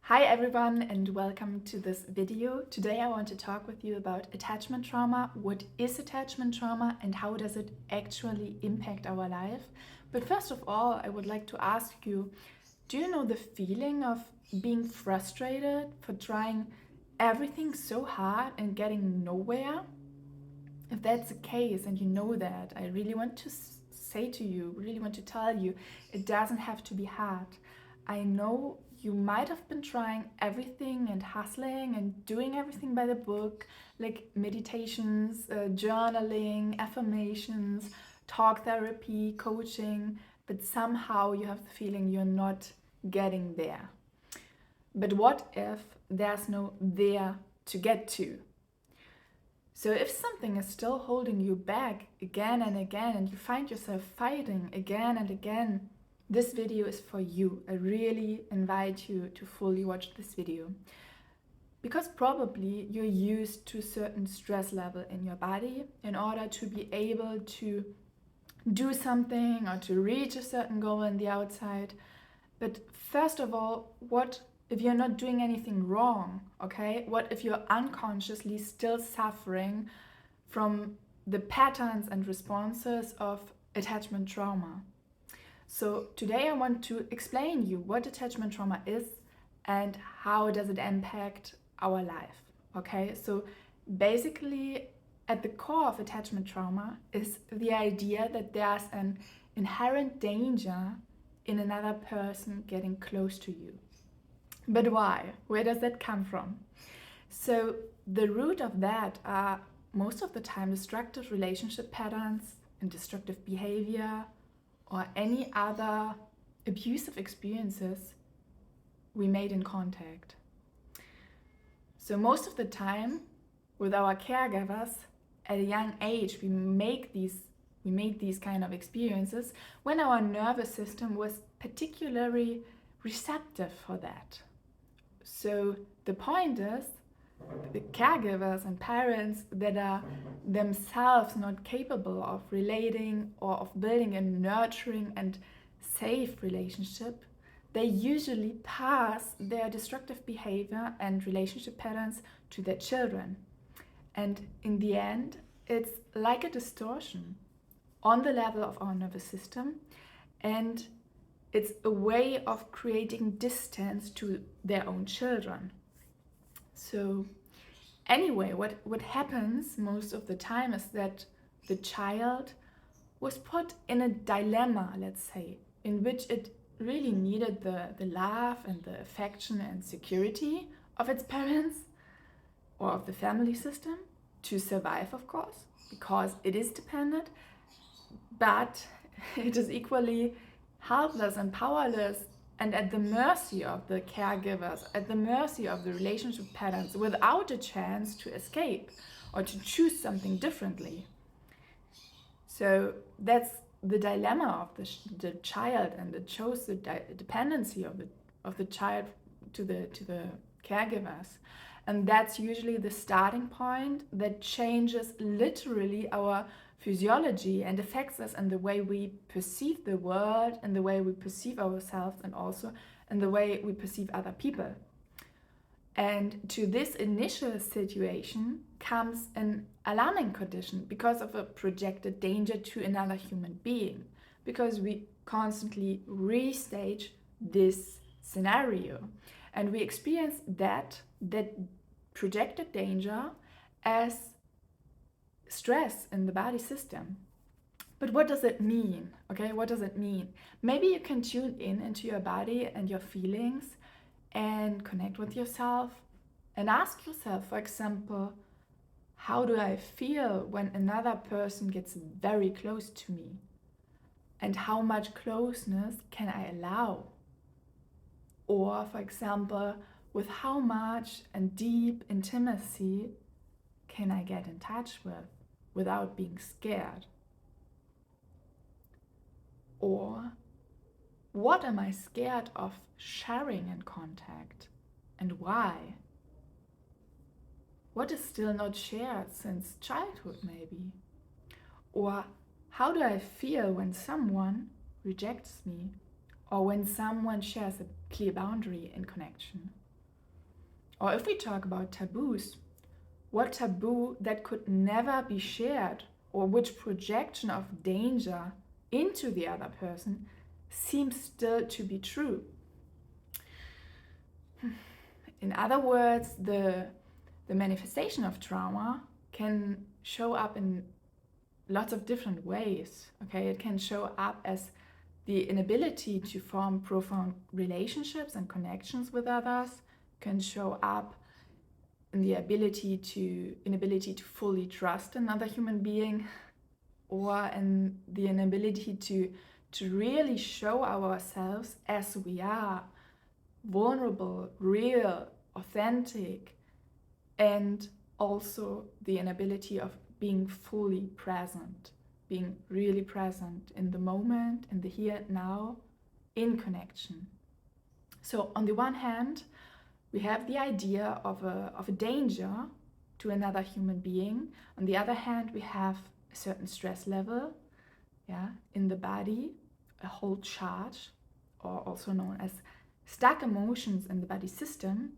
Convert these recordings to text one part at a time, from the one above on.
Hi everyone and welcome to this video. Today I want to talk with you about attachment trauma. What is attachment trauma and how does it actually impact our life? But first of all, I would like to ask you, do you know the feeling of being frustrated for trying everything so hard and getting nowhere? If that's the case and you know that, I really want to say to you, really want to tell you, it doesn't have to be hard. I know you might have been trying everything and hustling and doing everything by the book, like meditations, journaling, affirmations, talk therapy, coaching, but somehow you have the feeling you're not getting there. But what if there's no there to get to? So if something is still holding you back again and again and you find yourself fighting again and again, this video is for you. I really invite you to fully watch this video. Because probably you're used to a certain stress level in your body in order to be able to do something or to reach a certain goal in the outside. But first of all, what if you're not doing anything wrong, okay? What if you're unconsciously still suffering from the patterns and responses of attachment trauma? So today I want to explain you what attachment trauma is and how does it impact our life, okay? So basically at the core of attachment trauma is the idea that there's an inherent danger in another person getting close to you. But why? Where does that come from? So the root of that are most of the time destructive relationship patterns and destructive behavior or any other abusive experiences we made in contact. So most of the time with our caregivers at a young age we made these kind of experiences when our nervous system was particularly receptive for that. So the point is, the caregivers and parents that are themselves not capable of relating or of building a nurturing and safe relationship, they usually pass their destructive behavior and relationship patterns to their children. And in the end, it's like a distortion on the level of our nervous system, and it's a way of creating distance to their own children. So anyway, what happens most of the time is that the child was put in a dilemma, let's say, in which it really needed the love and the affection and security of its parents or of the family system to survive, of course, because it is dependent, but it is equally helpless and powerless and at the mercy of the caregivers, at the mercy of the relationship patterns, without a chance to escape or to choose something differently. So that's the dilemma of the child, and it shows the dependency of the child to the caregivers. And that's usually the starting point that changes literally our physiology and affects us in the way we perceive the world, and the way we perceive ourselves, and also in the way we perceive other people. And to this initial situation comes an alarming condition because of a projected danger to another human being, because we constantly restage this scenario and we experience that projected danger as stress in the body system. But what does it mean? Okay, what does it mean? Maybe you can tune in into your body and your feelings and connect with yourself and ask yourself, for example, how do I feel when another person gets very close to me? And how much closeness can I allow? Or, for example, with how much and deep intimacy can I get in touch with without being scared? Or what am I scared of sharing in contact, and why? What is still not shared since childhood maybe? Or how do I feel when someone rejects me, or when someone shares a clear boundary in connection? Or if we talk about taboos, what taboo that could never be shared, or which projection of danger into the other person seems still to be true? In other words, the manifestation of trauma can show up in lots of different ways. Okay, it can show up as the inability to form profound relationships and connections with others, can show up in the inability to fully trust another human being, or in the inability to really show ourselves as we are, vulnerable, real, authentic, and also the inability of being fully present, being really present in the moment, in the here and now, in connection. So on the one hand, we have the idea of a danger to another human being. On the other hand, we have a certain stress level, in the body, a hold charge, or also known as stuck emotions in the body system.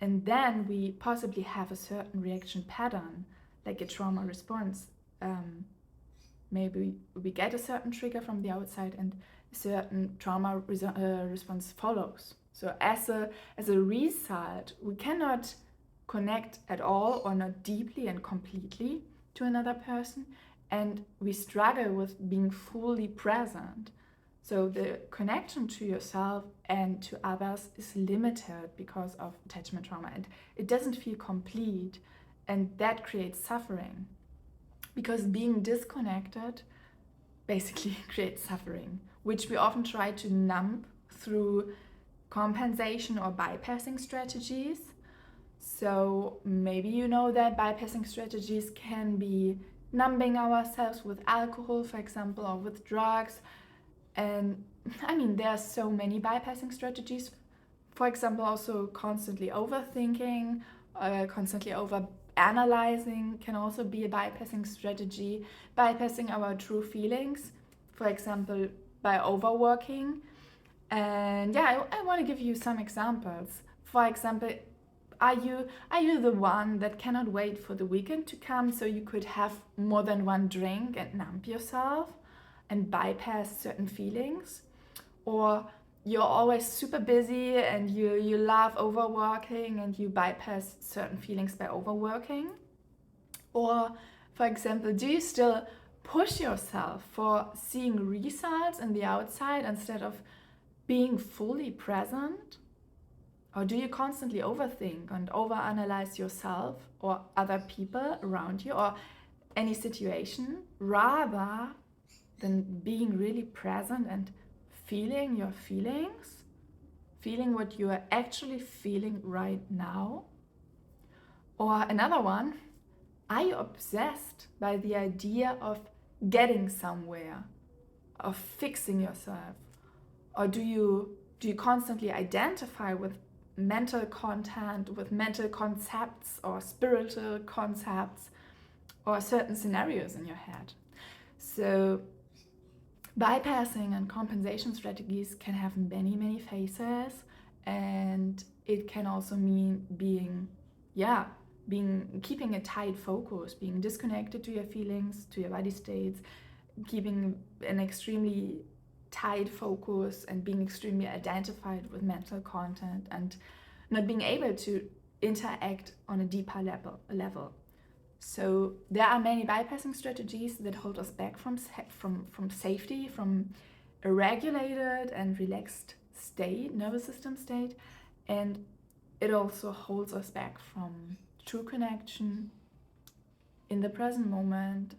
And then we possibly have a certain reaction pattern, like a trauma response. Maybe we get a certain trigger from the outside and a certain trauma response follows. So as a result, we cannot connect at all or not deeply and completely to another person, and we struggle with being fully present. So the connection to yourself and to others is limited because of attachment trauma, and it doesn't feel complete, and that creates suffering. Because being disconnected basically creates suffering, which we often try to numb through compensation or bypassing strategies. So maybe you know that bypassing strategies can be numbing ourselves with alcohol, for example, or with drugs. And I mean, there are so many bypassing strategies. For example, also constantly overthinking, constantly over analyzing can also be a bypassing strategy. Bypassing our true feelings, for example, by overworking. And yeah, I want to give you some examples. For example, are you the one that cannot wait for the weekend to come so you could have more than one drink and numb yourself and bypass certain feelings? Or you're always super busy and you love overworking and you bypass certain feelings by overworking? Or, for example, do you still push yourself for seeing results in the outside instead of being fully present? Or do you constantly overthink and overanalyze yourself or other people around you or any situation rather than being really present and feeling your feelings, feeling what you are actually feeling right now? Or another one, are you obsessed by the idea of getting somewhere, of fixing yourself? Or do you constantly identify with mental content, with mental concepts or spiritual concepts or certain scenarios in your head? So bypassing and compensation strategies can have many, many faces, and it can also mean keeping a tight focus, being disconnected to your feelings, to your body states, keeping an extremely tight focus and being extremely identified with mental content and not being able to interact on a deeper level. So there are many bypassing strategies that hold us back from safety, from a regulated and relaxed state, nervous system state, and it also holds us back from true connection in the present moment.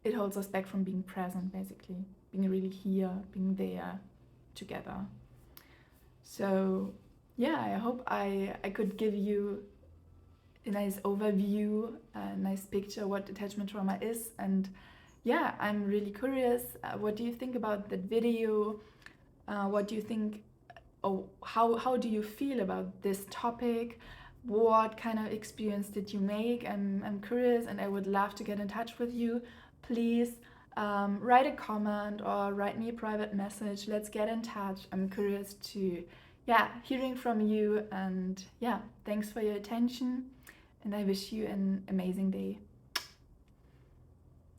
It holds us back from being present, basically, being really here, being there together. So yeah, I hope I could give you a nice overview, a nice picture what attachment trauma is. And yeah, I'm really curious, what do you think about that video? What do you think, or how do you feel about this topic? What kind of experience did you make? I'm curious, and I would love to get in touch with you. Please write a comment or write me a private message. Let's get in touch. I'm curious to yeah, hearing from you. And yeah, thanks for your attention. And I wish you an amazing day.